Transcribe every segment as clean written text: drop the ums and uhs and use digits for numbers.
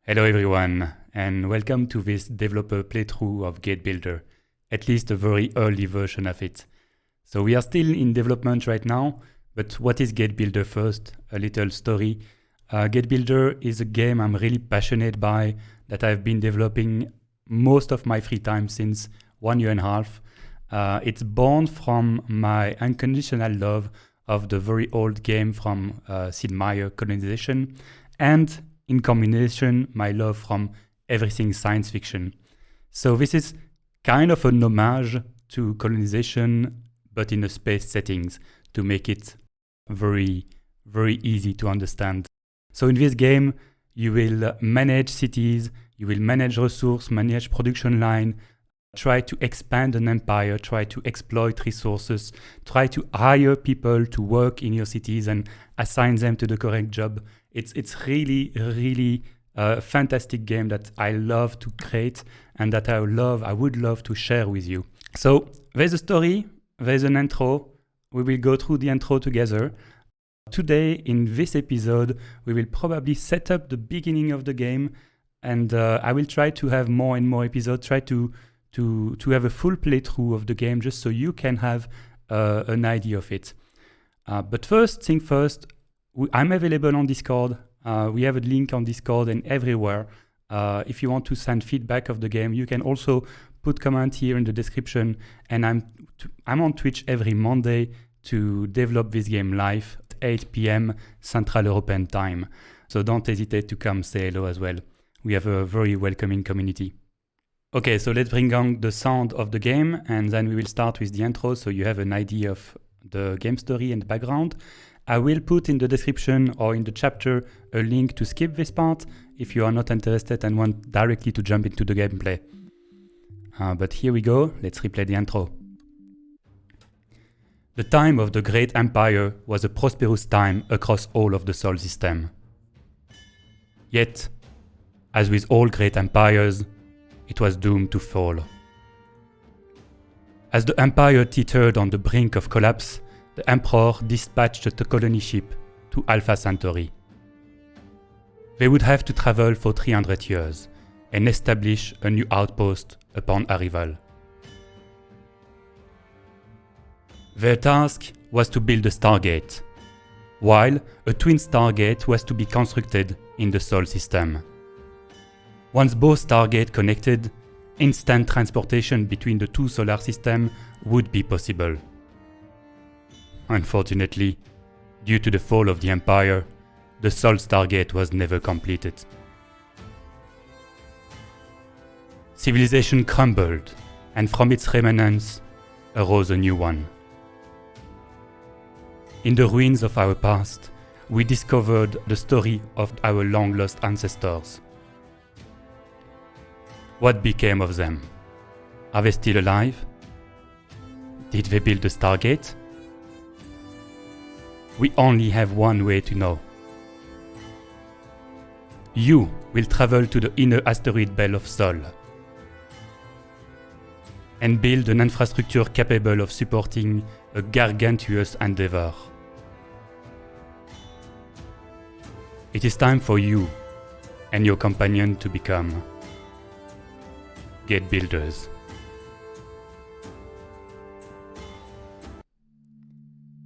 Hello everyone, and welcome to this developer playthrough of Gate Builder, at least a very early version of it. So we are still in development right now, but what is Gate Builder first? A little story. Gate Builder is a game I'm really passionate by, that I've been developing most of my free time since 1 year and a half. It's born from my unconditional love of the very old game from Sid Meier, Colonization, and in combination, my love from everything science fiction. So this is kind of an homage to Colonization, but in a space settings to make it very, very easy to understand. So in this game, you will manage cities, you will manage resources, manage production line, try to expand an empire, try to exploit resources, try to hire people to work in your cities and assign them to the correct job. It's really a fantastic game that I love to create and that I would love to share with you. So there's a story, there's an intro. We will go through the intro together. Today, in this episode, we will probably set up the beginning of the game, and I will try to have more and more episodes, try to have a full playthrough of the game just so you can have an idea of it. But first thing first, I'm available on Discord. We have a link on Discord and everywhere. If you want to send feedback of the game, you can also put comment here in the description. And I'm on Twitch every Monday to develop this game live at 8 p.m. Central European time. So don't hesitate to come say hello as well. We have a very welcoming community. Okay, so let's bring on the sound of the game, and then we will start with the intro so you have an idea of the game story and the background. I will put in the description or in the chapter a link to skip this part if you are not interested and want directly to jump into the gameplay. But here we go, let's replay the intro. The time of the Great Empire was a prosperous time across all of the Sol system. Yet, as with all great empires, it was doomed to fall. As the empire teetered on the brink of collapse, the emperor dispatched a colony ship to Alpha Centauri. They would have to travel for 300 years and establish a new outpost upon arrival. Their task was to build a Stargate, while a twin Stargate was to be constructed in the Sol system. Once both Stargates connected, instant transportation between the two solar systems would be possible. Unfortunately, due to the fall of the Empire, the Sol Stargate was never completed. Civilization crumbled, and from its remnants arose a new one. In the ruins of our past, we discovered the story of our long-lost ancestors. What became of them? Are they still alive? Did they build a Stargate? We only have one way to know. You will travel to the inner asteroid belt of Sol and build an infrastructure capable of supporting a gargantuous endeavor. It is time for you and your companion to become Gate Builders.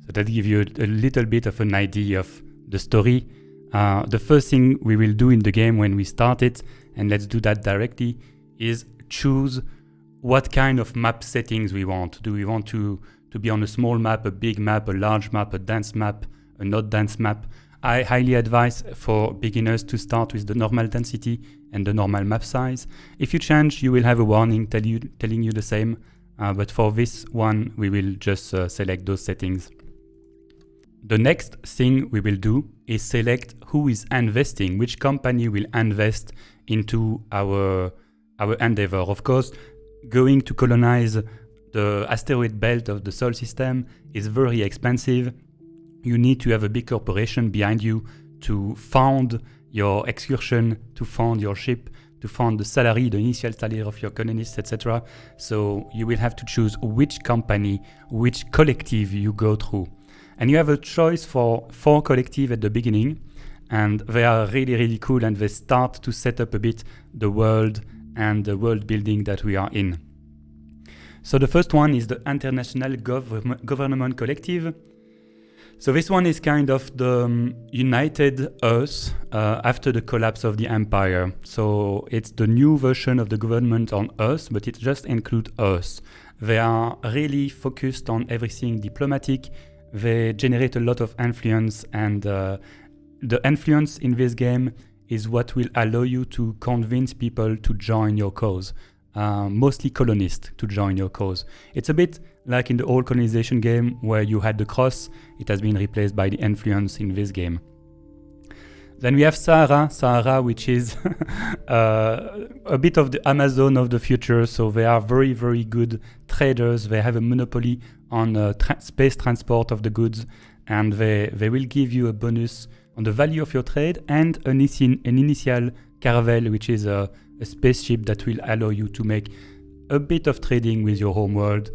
So that gives you a little bit of an idea of the story. The first thing we will do in the game when we start it, and let's do that directly, is choose what kind of map settings we want. Do we want to be on a small map, a big map, a large map, a dense map, a not dense map? I highly advise for beginners to start with the normal density and the normal map size. If you change, you will have a warning telling you the same, but for this one, we will just select those settings. The next thing we will do is select who is investing, which company will invest into our endeavor. Of course, going to colonize the asteroid belt of the Sol system is very expensive. You need to have a big corporation behind you to fund your excursion, to fund your ship, to fund the salary, the initial salary of your colonists, etc. So you will have to choose which company, which collective you go through. And you have a choice for 4 collective at the beginning. and they are really cool, and they start to set up a bit the world and the world building that we are in. So the first one is the International Government Collective. So this one is kind of the United Earth after the collapse of the Empire. So it's the new version of the government on Earth, but it just includes Earth. They are really focused on everything diplomatic. They generate a lot of influence, and the influence in this game is what will allow you to convince people to join your cause. Mostly colonists to join your cause. It's a bit like in the old colonization game where you had the cross. It has been replaced by the influence in this game. Then we have Sahara, which is a bit of the Amazon of the future. So they are very good traders. They have a monopoly on space transport of the goods, and they will give you a bonus on the value of your trade and an initial caravel, which is a spaceship that will allow you to make a bit of trading with your home world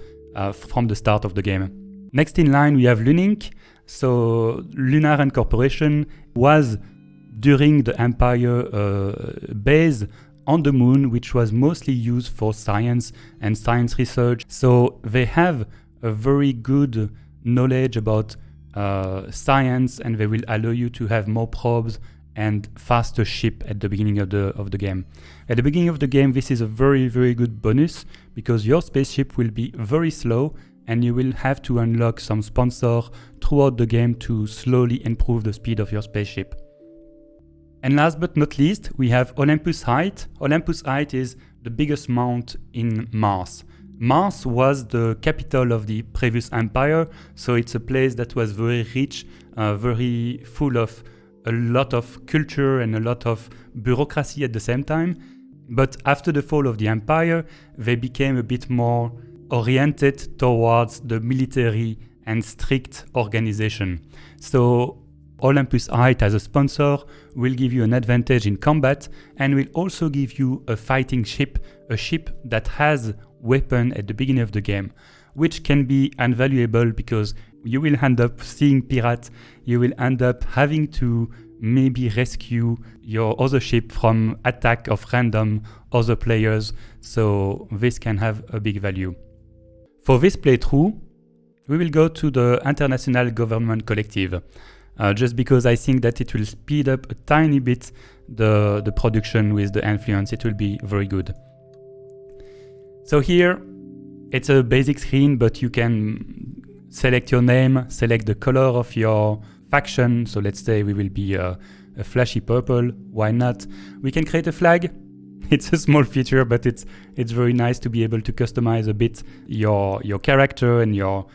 from the start of the game. Next in line, we have Lunink. So Lunar Incorporation was during the Empire base on the moon, which was mostly used for science and science research. So they have a very good knowledge about science, and they will allow you to have more probes and faster ship at the beginning of the game. At the beginning of the game, this is a very good bonus because your spaceship will be very slow, and you will have to unlock some sponsor throughout the game to slowly improve the speed of your spaceship. And last but not least, we have Olympus Height. Olympus Height is the biggest mount in Mars. Mars was the capital of the previous empire, so it's a place that was very rich, very full of a lot of culture and a lot of bureaucracy at the same time. But after the fall of the empire, they became a bit more oriented towards the military and strict organization. So Olympus Height as a sponsor will give you an advantage in combat and will also give you a fighting ship, a ship that has weapon at the beginning of the game, which can be invaluable because you will end up seeing pirates, you will end up having to maybe rescue your other ship from attack of random other players, so this can have a big value. For this playthrough, we will go to the International Government Collective, just because I think that it will speed up a tiny bit the production with the influence. It will be very good. So here, it's a basic screen, but you can select your name, select the color of your faction. So let's say we will be a flashy purple. Why not? We can create a flag. It's a small feature, but it's very nice to be able to customize a bit your character and your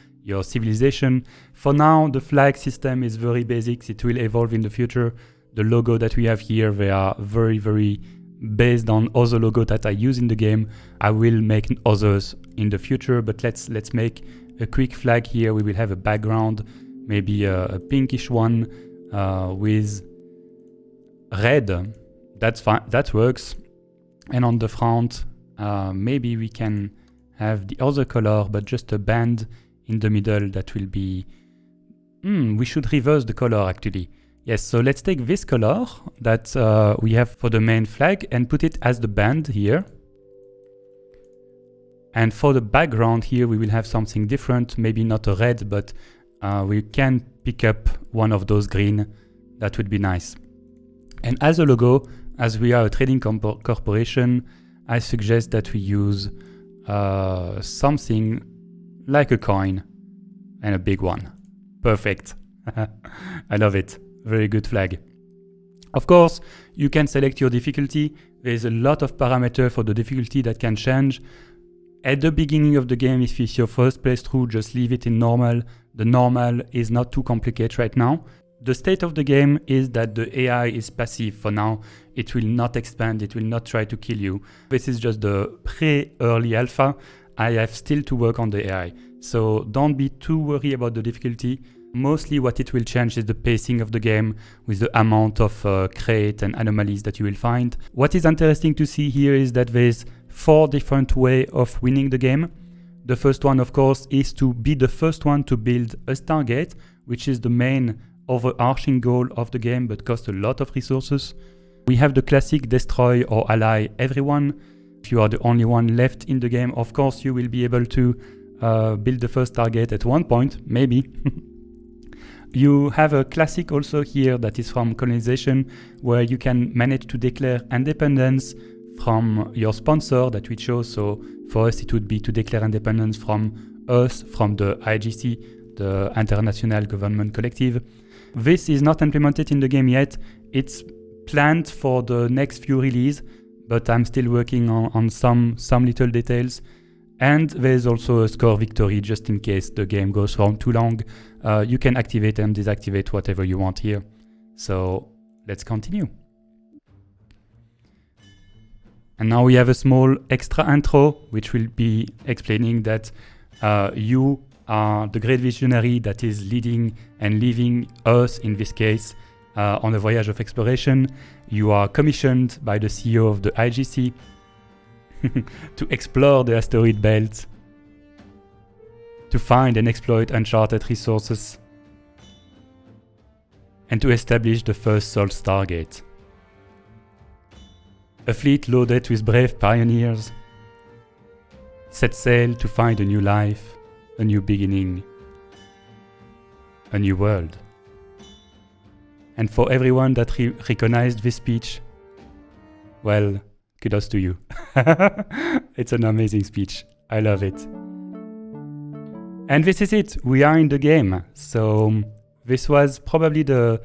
civilization. For now, the flag system is very basic. It will evolve in the future. The logo that we have here, they are very based on other logo that I use in the game. I will make others in the future, but let's make a quick flag here. We will have a background, maybe a pinkish one with red. That's fine. That works. And on the front, maybe we can have the other color, but just a band in the middle that will be... we should reverse the color actually. Yes, so let's take this color that we have for the main flag and put it as the band here. And for the background here, we will have something different, maybe not a red, but we can pick up one of those green. That would be nice. And as a logo, as we are a trading corporation, I suggest that we use something like a coin and a big one. Perfect. I love it. Very good flag. Of course, you can select your difficulty. There's a lot of parameters for the difficulty that can change. At the beginning of the game, if it's your first playthrough, just leave it in normal. The normal is not too complicated right now. The state of the game is that the AI is passive for now. It will not expand, it will not try to kill you. This is just the pre-early alpha. I have still to work on the AI. So don't be too worried about the difficulty. Mostly what it will change is the pacing of the game with the amount of crate and anomalies that you will find. What is interesting to see here is that there's 4 different ways of winning the game. The first one, of course, is to be the first one to build a Stargate, which is the main overarching goal of the game, but cost a lot of resources. We have the classic destroy or ally everyone. If you are the only one left in the game, of course you will be able to build the first target at one point, maybe. You have a classic also here that is from colonization, where you can manage to declare independence from your sponsor that we chose. So for us it would be to declare independence from us, from the IGC, the International Government Collective. This is not implemented in the game yet. It's planned for the next few release, but I'm still working on some little details. And there's also a score victory just in case the game goes on too long. You can activate and deactivate whatever you want here. So let's continue. And now we have a small extra intro, which will be explaining that you are the great visionary that is leading and leaving us, in this case, on a voyage of exploration. You are commissioned by the CEO of the IGC to explore the asteroid belt, to find and exploit uncharted resources, and to establish the first Sol Stargate. A fleet loaded with brave pioneers set sail to find a new life, a new beginning, a new world. And for everyone that recognized this speech, well, kudos to you. It's an amazing speech. I love it. And this is it. We are in the game. So this was probably the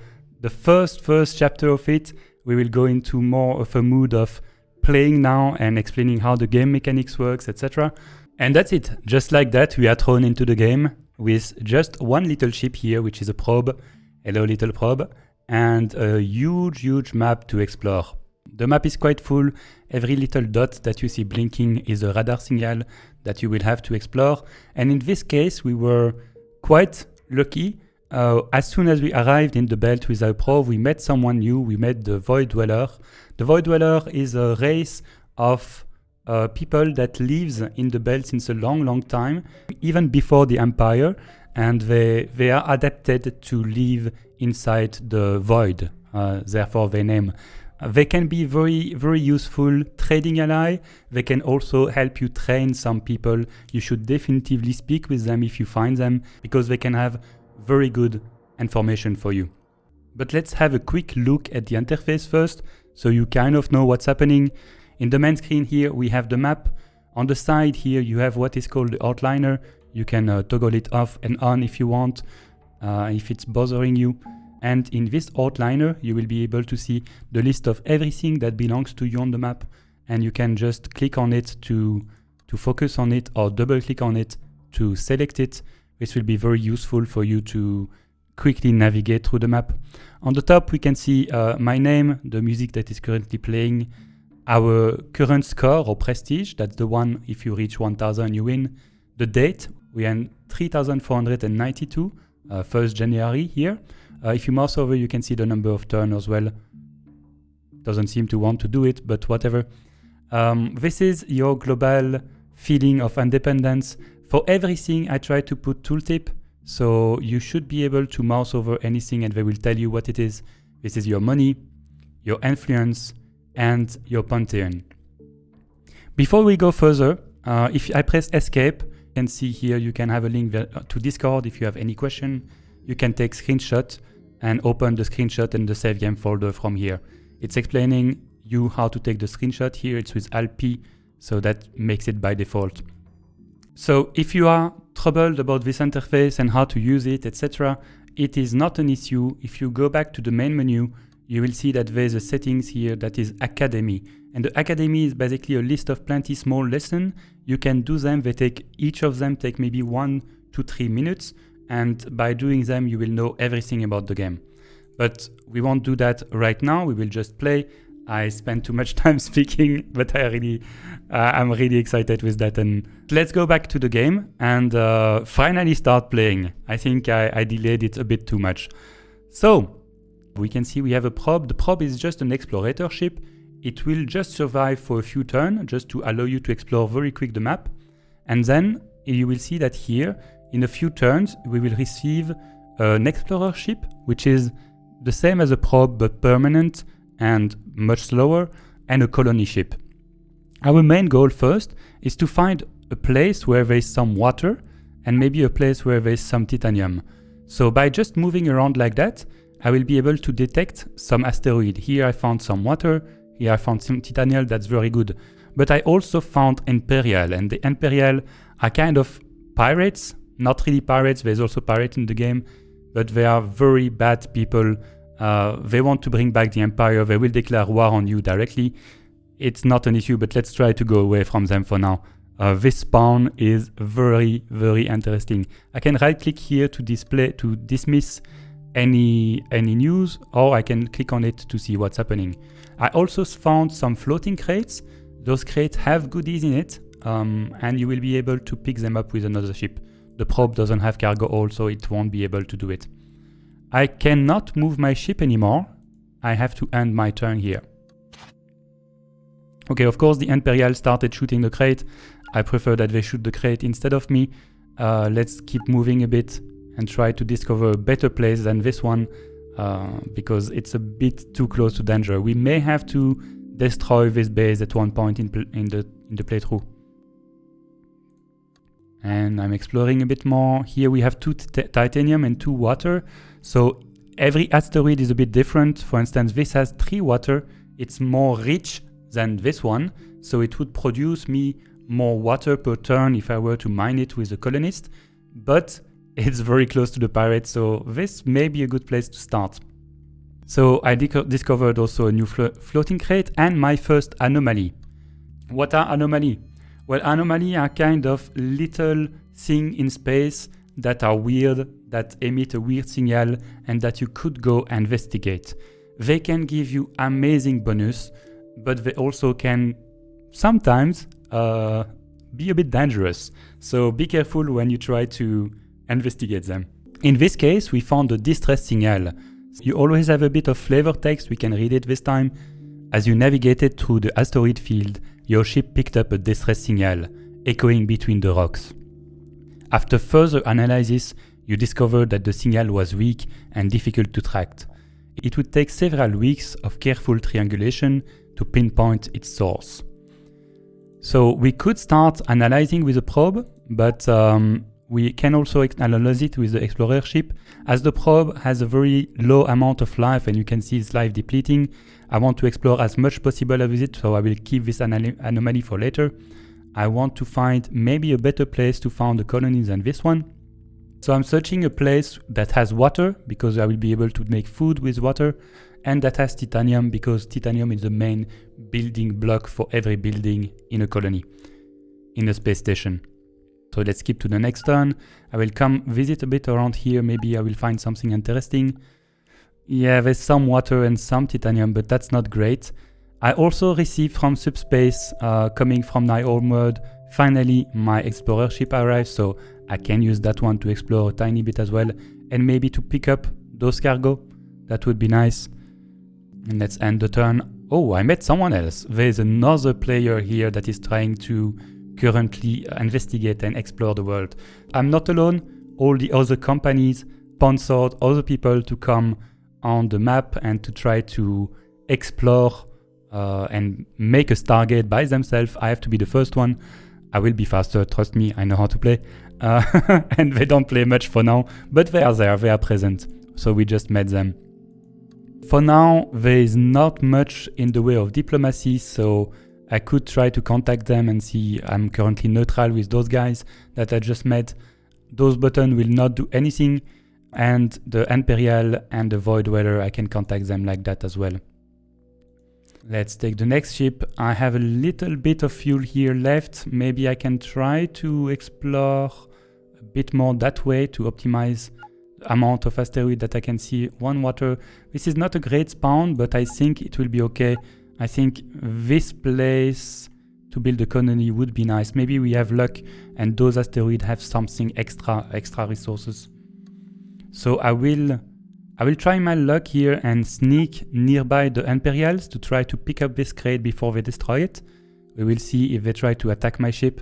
first chapter of it. We will go into more of a mood of playing now and explaining how the game mechanics works, etc. And that's it. Just like that, we are thrown into the game with just one little ship here, which is a probe. Hello, little probe. And a huge map to explore. The map is quite full. Every little dot that you see blinking is a radar signal that you will have to explore. And in this case, we were quite lucky. As soon as we arrived in the belt with our probe, we met someone new. We met the Void Dweller. The Void Dweller is a race of people that lives in the belt since a long time, even before the Empire. And they are adapted to live inside the void, therefore their name. They can be very useful trading ally. They can also help you train some people. You should definitively speak with them if you find them, because they can have very good information for you. But let's have a quick look at the interface first, so you kind of know what's happening. In the main screen here, we have the map. On the side here, you have what is called the outliner. You can toggle it off and on if you want, if it's bothering you. And in this outliner, you will be able to see the list of everything that belongs to you on the map. And you can just click on it to focus on it, or double click on it to select it. This will be very useful for you to quickly navigate through the map. On the top, we can see my name, the music that is currently playing, our current score or prestige, that's the one if you reach 1000 you win. The date, we are in 3492, 1st January here. If you mouse over, you can see the number of turns as well. Doesn't seem to want to do it, but whatever. This is your global feeling of independence. For everything, I try to put tooltip, so you should be able to mouse over anything and they will tell you what it is. This is your money, your influence, and your pantheon. Before we go further, if I press escape, you can see here you can have a link to Discord if you have any question. You can take screenshot and open the screenshot in the save game folder from here. It's explaining you how to take the screenshot. Here it's with Alt P, so that makes it by default. So if you are troubled about this interface and how to use it, etc., it is not an issue. If you go back to the main menu, you will see that there's a settings here that is Academy. And the Academy is basically a list of plenty small lessons. You can do them. Each of them take maybe 1 to 3 minutes. And by doing them, you will know everything about the game. But we won't do that right now. We will just play. I spent too much time speaking, but I'm really excited with that. And let's go back to the game and finally start playing. I think I delayed it a bit too much. So we can see we have a probe. The probe is just an explorator ship. It will just survive for a few turns, just to allow you to explore very quick the map. And then you will see that here, in a few turns, we will receive an explorer ship, which is the same as a probe but permanent and much slower, and a colony ship. Our main goal first is to find a place where there is some water and maybe a place where there is some titanium. So by just moving around like that, I will be able to detect some asteroid. Here I found some water, here I found some titanium, that's very good. But I also found Imperial, and the Imperial are kind of pirates, not really pirates, there's also pirates in the game, but they are very bad people. They want to bring back the Empire, they will declare war on you directly. It's not an issue, but let's try to go away from them for now. This spawn is very, very interesting. I can right click here to dismiss any news, or I can click on it to see what's happening. I also found some floating crates. Those crates have goodies in it, and you will be able to pick them up with another ship. The probe doesn't have cargo hold, so it won't be able to do it. I cannot move my ship anymore. I have to end my turn here. Okay, of course the Imperial started shooting the crate. I prefer that they shoot the crate instead of me. Let's keep moving a bit and try to discover a better place than this one, because it's a bit too close to danger. We may have to destroy this base at one point in the playthrough. And I'm exploring a bit more. Here we have 2 titanium and 2 water. So every asteroid is a bit different. For instance, this has 3 water. It's more rich than this one. So it would produce me more water per turn if I were to mine it with a colonist. But it's very close to the pirates, so this may be a good place to start. So I discovered also a new floating crate and my first anomaly. What are anomaly? Well, anomaly are kind of little things in space that are weird, that emit a weird signal, and that you could go investigate. They can give you amazing bonus, but they also can sometimes be a bit dangerous. So be careful when you try to investigate them. In this case, we found a distress signal. You always have a bit of flavor text, we can read it this time. As you navigated through the asteroid field, your ship picked up a distress signal, echoing between the rocks. After further analysis, you discovered that the signal was weak and difficult to track. It would take several weeks of careful triangulation to pinpoint its source. So we could start analyzing with a probe, but we can also analyze it with the explorer ship. As the probe has a very low amount of life and you can see its life depleting, I want to explore as much possible with it, so I will keep this anomaly for later. I want to find maybe a better place to found a colony than this one. So I'm searching a place that has water, because I will be able to make food with water, and that has titanium, because titanium is the main building block for every building in a colony, in a space station. So let's skip to the next turn. I will come visit a bit around here, maybe I will find something interesting. Yeah, there's some water and some titanium, but that's not great. I also received from subspace, coming from my homeworld, finally my explorer ship arrived, so I can use that one to explore a tiny bit as well, and maybe to pick up those cargo. That would be nice. And let's end the turn. Oh, I met someone else. There's another player here that is trying to currently investigate and explore the world. I'm not alone. All the other companies sponsored other people to come on the map and to try to explore and make a Stargate by themselves. I have to be the first one. I will be faster, trust me, I know how to play. And they don't play much for now, but they are there, they are present. So we just met them. For now, there is not much in the way of diplomacy, so I could try to contact them and see. I'm currently neutral with those guys that I just met. Those buttons will not do anything, and the Imperial and the Void Dweller, I can contact them like that as well. Let's take the next ship. I have a little bit of fuel here left. Maybe I can try to explore a bit more that way to optimize the amount of asteroid that I can see. One water. This is not a great spawn, but I think it will be okay. I think this place to build a colony would be nice. Maybe we have luck and those asteroids have something extra resources. So I will try my luck here and sneak nearby the Imperials to try to pick up this crate before they destroy it. We will see if they try to attack my ship.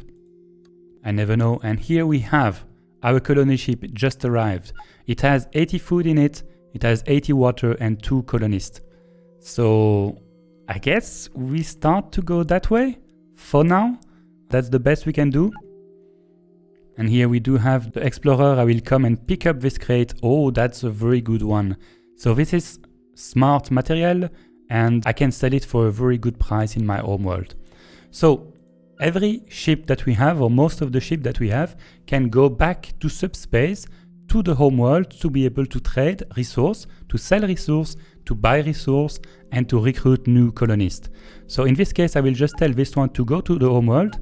I never know. And here we have our colony ship just arrived. It has 80 food in it, it has 80 water and 2 colonists. So I guess we start to go that way for now. That's the best we can do. And here we do have the explorer. I will come and pick up this crate. Oh, that's a very good one. So this is smart material and I can sell it for a very good price in my home world. So every ship that we have, or most of the ship that we have, can go back to subspace, to the home world, to be able to trade resource, to sell resource, to buy resource, and to recruit new colonists. So in this case, I will just tell this one to go to the home world,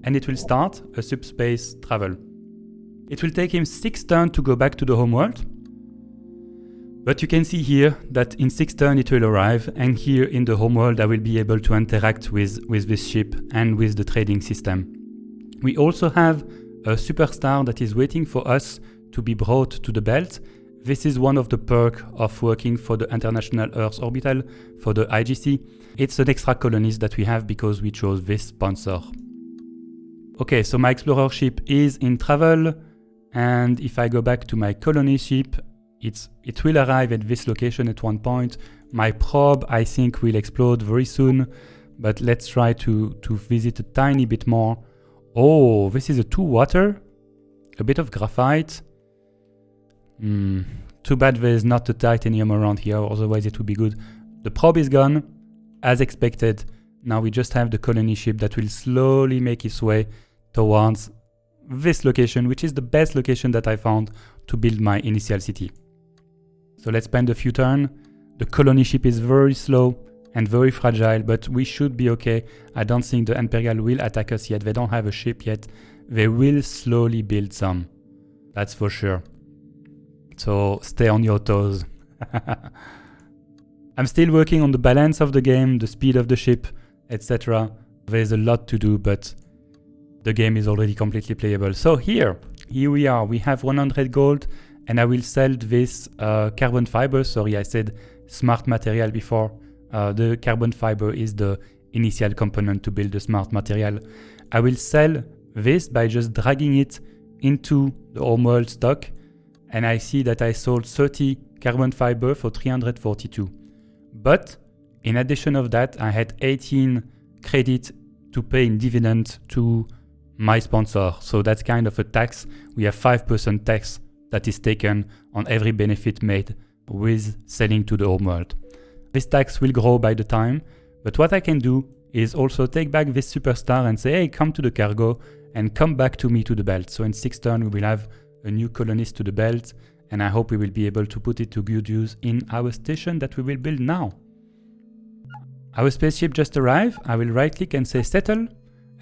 and it will start a subspace travel. It will take him 6 turns to go back to the home world. But you can see here that in 6 turns it will arrive, and here in the home world I will be able to interact with this ship and with the trading system. We also have a superstar that is waiting for us to be brought to the belt. This is one of the perks of working for the International Earth Orbital, for the IGC. It's an extra colonist that we have because we chose this sponsor. Okay, so my explorer ship is in travel, and if I go back to my colony ship, it will arrive at this location at one point. My probe, I think, will explode very soon, but let's try to visit a tiny bit more. Oh, this is a 2 water, a bit of graphite. Too bad there's not a titanium around here, otherwise it would be good. The probe is gone, as expected. Now we just have the colony ship that will slowly make its way towards this location, which is the best location that I found to build my initial city. So let's spend a few turns. The colony ship is very slow and very fragile, but we should be okay. I don't think the Imperial will attack us yet. They don't have a ship yet. They will slowly build some. That's for sure. So stay on your toes. I'm still working on the balance of the game, the speed of the ship, etc. There's a lot to do, but the game is already completely playable. So here we are. We have 100 gold. And I will sell this carbon fiber. Sorry, I said smart material before. The carbon fiber is the initial component to build the smart material. I will sell this by just dragging it into the homeworld stock. And I see that I sold 30 carbon fiber for 342. But in addition of that, I had 18 credit to pay in dividend to my sponsor. So that's kind of a tax. We have 5% tax that is taken on every benefit made with selling to the homeworld. This tax will grow by the time, but what I can do is also take back this superstar and say, hey, come to the cargo and come back to me to the belt. So in 6 turns we will have a new colonist to the belt, and I hope we will be able to put it to good use in our station that we will build now. Our spaceship just arrived. I will right click and say settle,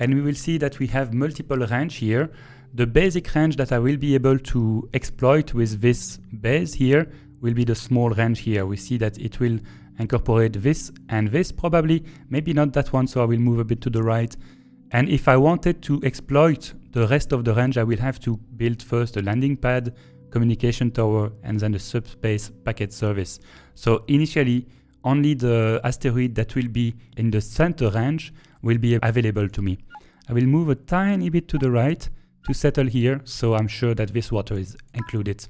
and we will see that we have multiple range here. The basic range that I will be able to exploit with this base here will be the small range here. We see that it will incorporate this and this probably, maybe not that one, so I will move a bit to the right. And if I wanted to exploit the rest of the range, I will have to build first a landing pad, communication tower, and then the subspace packet service. So initially, only the asteroid that will be in the center range will be available to me. I will move a tiny bit to the right to settle here, so I'm sure that this water is included.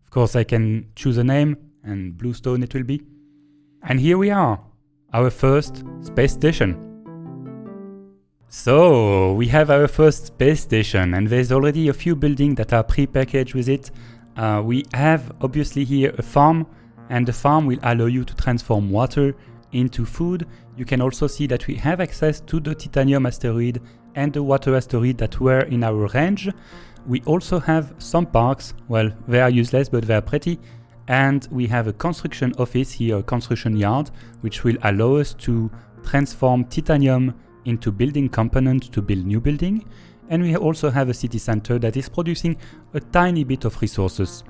Of course, I can choose a name, and Bluestone it will be. And here we are, our first space station. So, we have our first space station, and there's already a few buildings that are pre-packaged with it. We have, obviously here, a farm, and the farm will allow you to transform water into food. You can also see that we have access to the titanium asteroid and the water asteroid that were in our range. We also have some parks. Well, they are useless, but they are pretty. And we have a construction office here, a construction yard, which will allow us to transform titanium into building components to build new building. And we also have a city center that is producing a tiny bit of resources.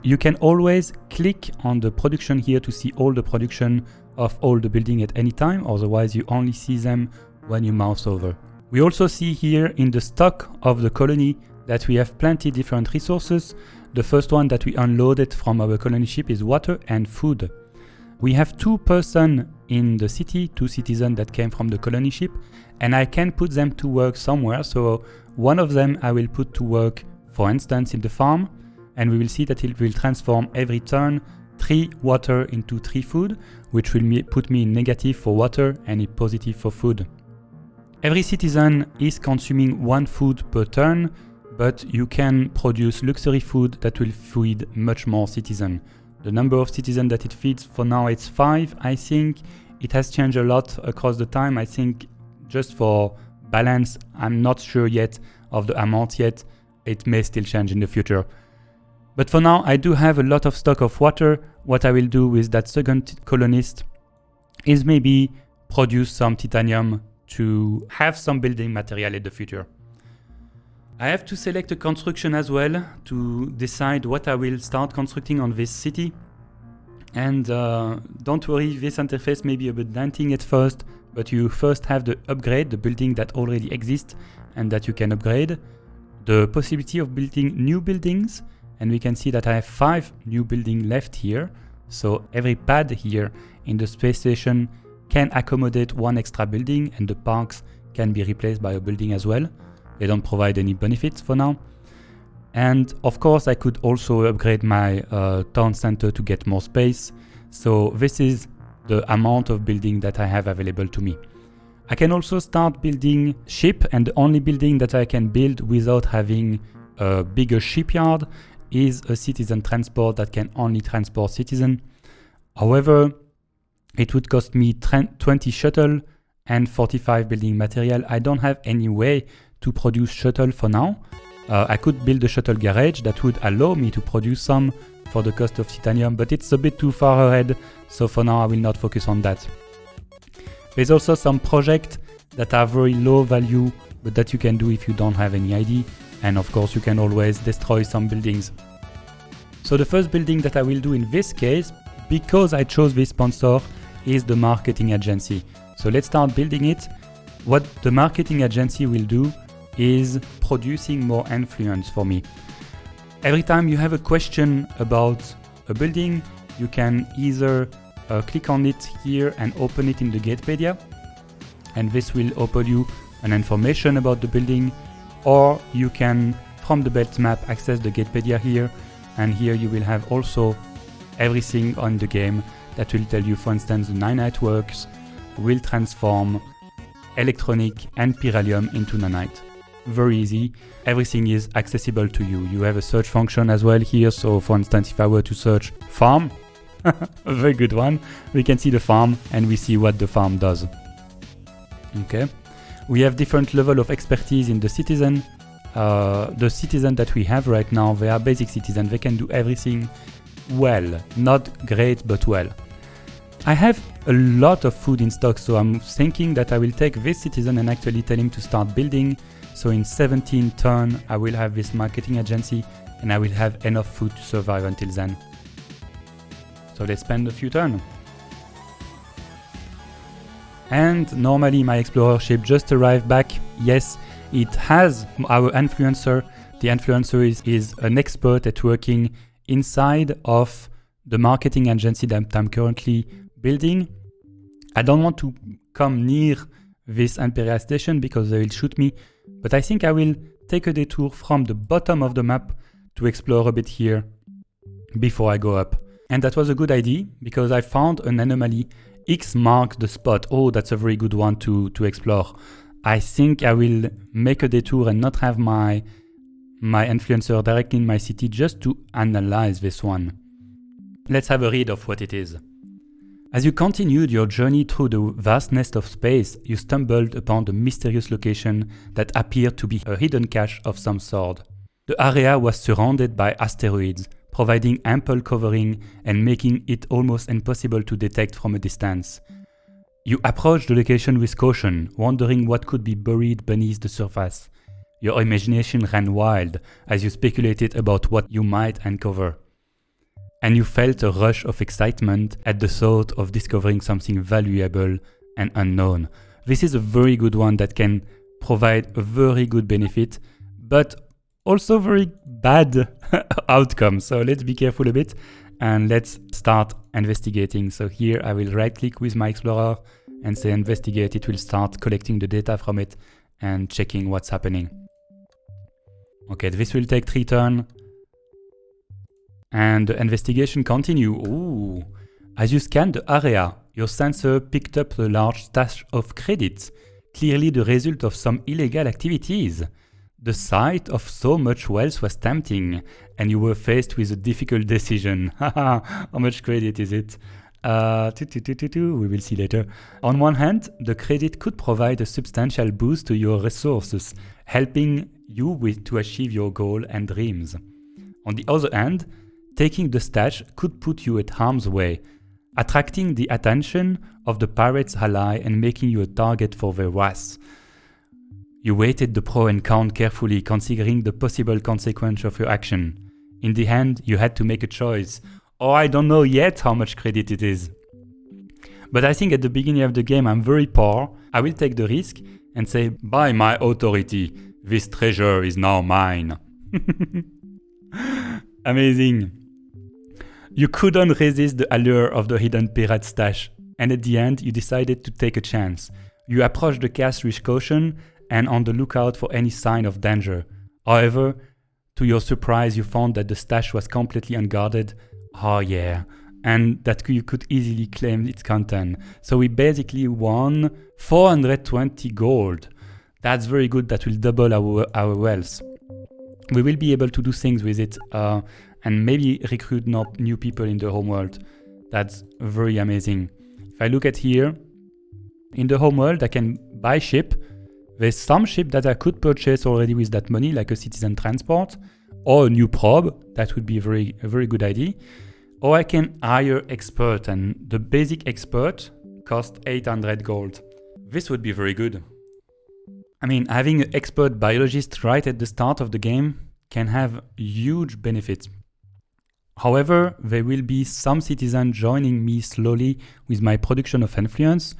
You can always click on the production here to see all the production of all the building at any time, otherwise you only see them when you mouse over. We also see here in the stock of the colony that we have plenty different resources. The first one that we unloaded from our colony ship is water and food. We have 2 persons in the city, 2 citizens that came from the colony ship, and I can put them to work somewhere. So one of them I will put to work for instance, in the farm, and we will see that it will transform every turn 3 water into 3 food, which will put me in negative for water and in positive for food. Every citizen is consuming 1 food per turn, but you can produce luxury food that will feed much more citizens. The number of citizens that it feeds for now it's 5, I think. It has changed a lot across the time. I think just for balance, I'm not sure yet of the amount yet. It may still change in the future. But for now, I do have a lot of stock of water. What I will do with that second colonist is maybe produce some titanium to have some building material in the future. I have to select a construction as well to decide what I will start constructing on this city. And don't worry, this interface may be a bit daunting at first, but you first have the upgrade, the building that already exists and that you can upgrade, the possibility of building new buildings, and we can see that I have 5 new buildings left here. So every pad here in the space station can accommodate 1 extra building, and the parks can be replaced by a building as well. They don't provide any benefits for now. And of course I could also upgrade my town center to get more space. So this is the amount of building that I have available to me. I can also start building ship, and the only building that I can build without having a bigger shipyard is a citizen transport that can only transport citizens. However, it would cost me 20 shuttle and 45 building material. I don't have any way to produce shuttle for now. I could build a shuttle garage that would allow me to produce some for the cost of titanium, but it's a bit too far ahead, so for now I will not focus on that. There's also some projects that are very low value, but that you can do if you don't have any ID, and of course you can always destroy some buildings. So the first building that I will do in this case, because I chose this sponsor, is the marketing agency. So let's start building it. What the marketing agency will do is producing more influence for me. Every time you have a question about a building, you can either click on it here and open it in the Gatepedia, and this will open you an information about the building, or you can, from the belt map, access the Gatepedia here, and here you will have also everything on the game that will tell you, for instance, the 9 networks will transform electronic and pyralium into nanite. Very easy. Everything is accessible to you. You have a search function as well here. So for instance, if I were to search farm, a very good one, we can see the farm and we see what the farm does. Okay. We have different level of expertise in the citizen. The citizen that we have right now, they are basic citizens. They can do everything well. Not great, but well. I have a lot of food in stock, so I'm thinking that I will take this citizen and actually tell him to start building. So in 17 turns, I will have this marketing agency and I will have enough food to survive until then. So let's spend a few turns. And normally my explorer ship just arrived back. Yes, it has our influencer. The influencer is an expert at working inside of the marketing agency that I'm currently building. I don't want to come near this Imperial station because they will shoot me, but I think I will take a detour from the bottom of the map to explore a bit here before I go up. And that was a good idea because I found an anomaly. X marks the spot. Oh, that's a very good one to explore. I think I will make a detour and not have my influencer directly in my city just to analyze this one. Let's have a read of what it is. As you continued your journey through the vastness of space, you stumbled upon the mysterious location that appeared to be a hidden cache of some sort. The area was surrounded by asteroids, providing ample covering and making it almost impossible to detect from a distance. You approached the location with caution, wondering what could be buried beneath the surface. Your imagination ran wild as you speculated about what you might uncover. And you felt a rush of excitement at the thought of discovering something valuable and unknown. This is a very good one that can provide a very good benefit, but also very bad outcome. So let's be careful a bit and let's start investigating. So here I will right click with my explorer and say investigate. It will start collecting the data from it and checking what's happening. Okay, this will take 3 turns. And the investigation continue. Ooh. As you scanned the area, your sensor picked up a large stash of credits, clearly the result of some illegal activities. The sight of so much wealth was tempting, and you were faced with a difficult decision. How much credit is it? We will see later. On one hand, the credit could provide a substantial boost to your resources, helping you to achieve your goal and dreams. On the other hand, taking the stash could put you at harm's way, attracting the attention of the pirates' ally and making you a target for their wrath. You weighted the pro and con carefully, considering the possible consequence of your action. In the end, you had to make a choice. Oh, I don't know yet how much credit it is. But I think at the beginning of the game I'm very poor. I will take the risk and say, by my authority, this treasure is now mine. Amazing. You couldn't resist the allure of the hidden pirate stash, and at the end you decided to take a chance. You approached the cache with caution and on the lookout for any sign of danger. However, to your surprise, you found that the stash was completely unguarded. Oh yeah, and that you could easily claim its content. So we basically won 420 gold. That's very good. That will double our wealth. We will be able to do things with it and maybe recruit new people in the homeworld. That's very amazing. If I look at here, in the homeworld, I can buy ship. There's some ship that I could purchase already with that money, like a citizen transport, or a new probe. That would be a very good idea. Or I can hire expert, and the basic expert costs 800 gold. This would be very good. I mean, having an expert biologist right at the start of the game can have huge benefits. However, there will be some citizens joining me slowly with my production of influence,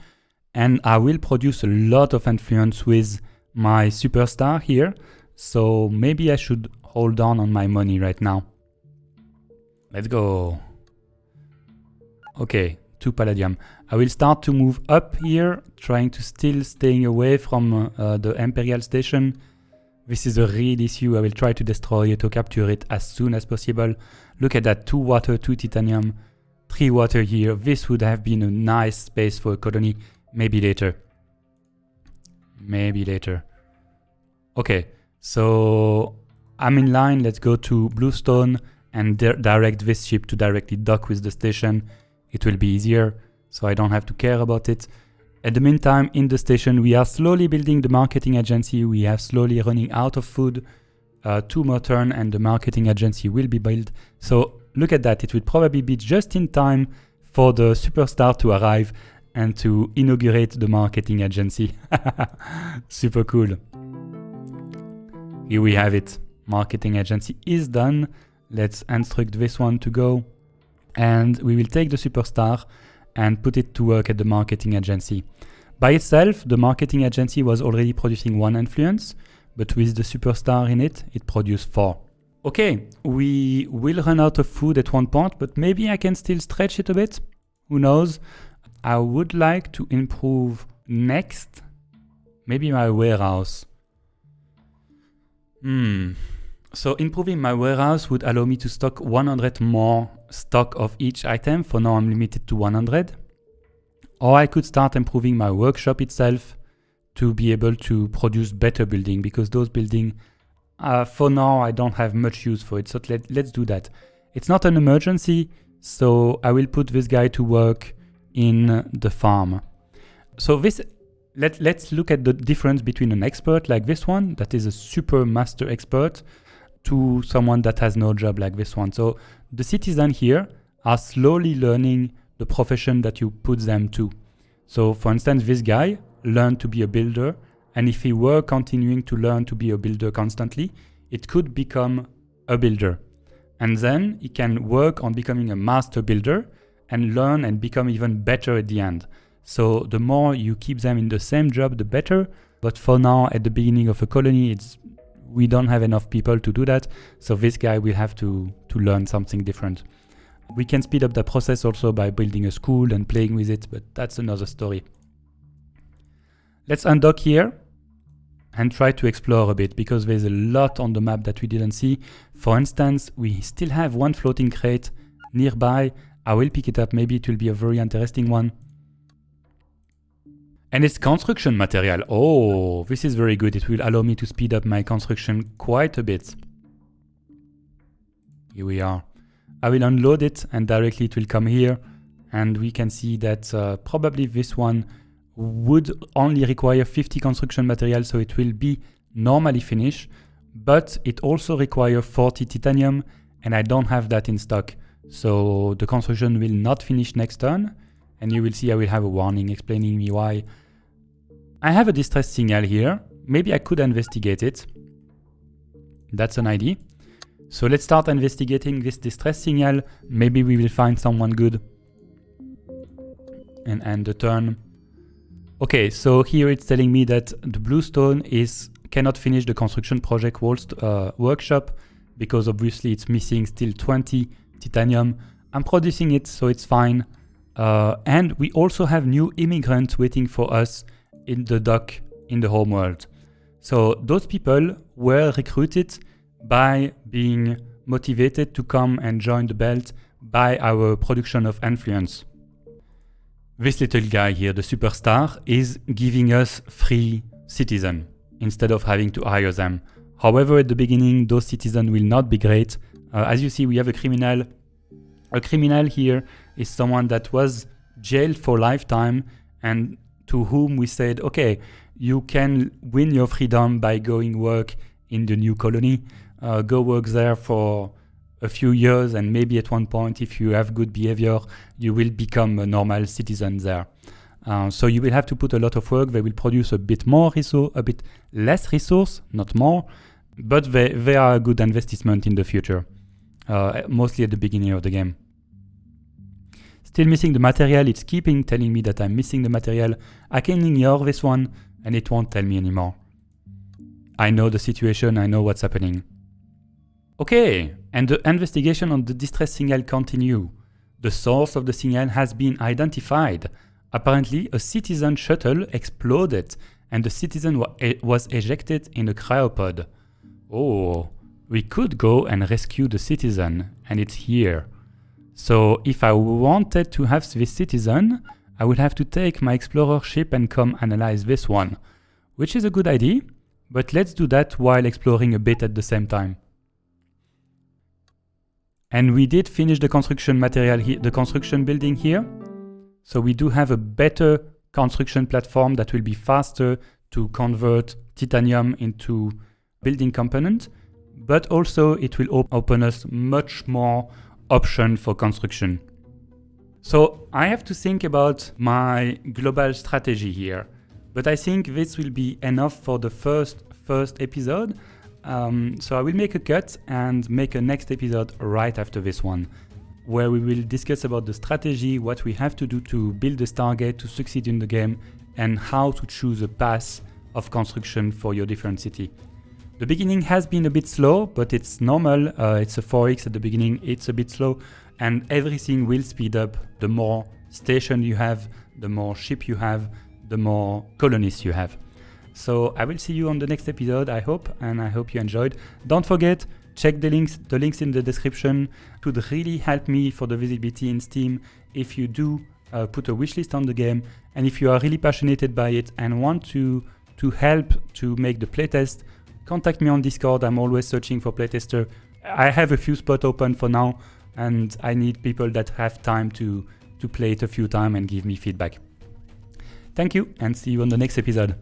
and I will produce a lot of influence with my superstar here, so maybe I should hold on my money right now. Let's go. Okay, 2 palladium. I will start to move up here, trying to still staying away from the Imperial Station. This is a real issue. I will try to destroy it or capture it as soon as possible. Look at that, 2 water, 2 titanium, 3 water here. This would have been a nice space for a colony. Maybe later. Maybe later. Okay, so I'm in line. Let's go to Bluestone and direct this ship to directly dock with the station. It will be easier, so I don't have to care about it. At the meantime, in the station, we are slowly building the marketing agency. We are slowly running out of food. 2 more turns and the marketing agency will be built. So look at that. It will probably be just in time for the superstar to arrive and to inaugurate the marketing agency. Super cool. Here we have it. Marketing agency is done. Let's instruct this one to go. And we will take the superstar and put it to work at the marketing agency. By itself, the marketing agency was already producing 1 influence, but with the superstar in it, it produced 4. Okay, we will run out of food at one point, but maybe I can still stretch it a bit. Who knows? I would like to improve next, maybe my warehouse. So improving my warehouse would allow me to stock 100 more stock of each item. For now, I'm limited to 100. Or I could start improving my workshop itself to be able to produce better building, because those building, for now, I don't have much use for it. So let's do that. It's not an emergency, so I will put this guy to work in the farm. So this, let's look at the difference between an expert like this one, that is a super master expert, to someone that has no job like this one. So the citizens here are slowly learning the profession that you put them to. So for instance, this guy learned to be a builder, and if he were continuing to learn to be a builder constantly, it could become a builder. And then he can work on becoming a master builder and learn and become even better at the end. So the more you keep them in the same job, the better. But for now, at the beginning of a colony, we don't have enough people to do that. So this guy will have to learn something different. We can speed up the process also by building a school and playing with it, but that's another story. Let's undock here. and try to explore a bit, because there's a lot on the map that we didn't see. For instance, we still have one floating crate nearby. I will pick it up, maybe it will be a very interesting one. And it's construction material. Oh, this is very good. It will allow me to speed up my construction quite a bit. Here we are. I will unload it and directly it will come here. And we can see that probably this one would only require 50 construction material, so it will be normally finished. But it also requires 40 titanium, and I don't have that in stock. So the construction will not finish next turn. And you will see I will have a warning explaining me why. I have a distress signal here. Maybe I could investigate it. That's an idea. So let's start investigating this distress signal. Maybe we will find someone good. And end the turn. Okay, so here it's telling me that the bluestone cannot finish the construction project workshop, because obviously it's missing still 20 titanium. I'm producing it, so it's fine. And we also have new immigrants waiting for us in the dock in the homeworld. So those people were recruited by being motivated to come and join the belt by our production of influence. This little guy here, the superstar, is giving us free citizens instead of having to hire them. However, at the beginning, those citizens will not be great. As you see, we have a criminal. A criminal here is someone that was jailed for lifetime and to whom we said, okay, you can win your freedom by going work in the new colony. Go work there for a few years, and maybe at one point, if you have good behavior, you will become a normal citizen there. So you will have to put a lot of work. They will produce a bit more resource, a bit less resource, not more, but they are a good investment in the future, mostly at the beginning of the game. Still missing the material. It's keeping telling me that I'm missing the material. I can ignore this one and it won't tell me anymore. I know the situation, I know what's happening. Okay, and the investigation on the distress signal continue. The source of the signal has been identified. Apparently, a citizen shuttle exploded and the citizen was ejected in a cryopod. Oh, we could go and rescue the citizen, and it's here. So if I wanted to have this citizen, I would have to take my explorer ship and come analyze this one, which is a good idea, but let's do that while exploring a bit at the same time. And we did finish the construction material here, the construction building here. So we do have a better construction platform that will be faster to convert titanium into building component, but also it will open us much more option for construction. So I have to think about my global strategy here, but I think this will be enough for the first episode. So I will make a cut and make a next episode right after this one, where we will discuss about the strategy, what we have to do to build the Stargate to succeed in the game, and how to choose a path of construction for your different city. The beginning has been a bit slow, but it's normal. It's a 4x at the beginning, it's a bit slow, and everything will speed up. The more station you have, the more ship you have, the more colonists you have. So I will see you on the next episode, I hope, and I hope you enjoyed. Don't forget, check the links in the description. It would really help me for the visibility in Steam if you do put a wishlist on the game, and if you are really passionate by it and want to help to make the playtest, contact me on Discord. I'm always searching for playtester. I have a few spots open for now, and I need people that have time to play it a few times and give me feedback. Thank you, and see you on the next episode.